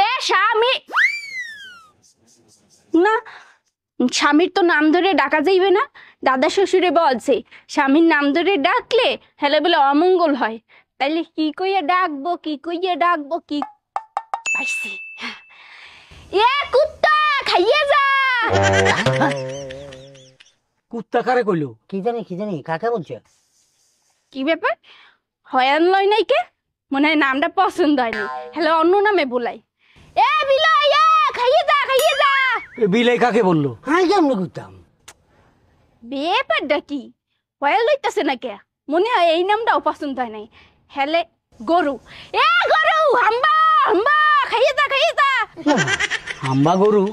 এ স্বামী না, স্বামীর তো নাম ধরে ডাকা যাইবে না। দাদা শ্বশুরে বলছে স্বামীর নাম ধরে ডাকলে হেলে বলে অমঙ্গল হয়। তাইলে কি কইয়া ডাকবো, কি কইয়া ডাকবো, কি পাইছি। এ কুত্তা খাইয়ে যা। কুত্তা কারে কইলো? কি জানি কাকে বলছে? কি ব্যাপার, হয়ান লয় নাই কে? মনে হয় নামটা পছন্দ হয়নি, হ্যালো অন্য নামে বলাই। এ বিলাই, এ খাইয়ে যা, খাইয়ে যা। বিলাই কাকে বললো? হ্যাঁ কেমন করতাম? ব্যাপারটা কি, হয়াল লইতেছে না কে? মনে হয় এই নামটাও পছন্দ হয় নাই। হেলে গরু, এ গরু হাম্বা হাম্বা, খাইয়ে যা, খাইয়ে যা। হাম্বা গরু?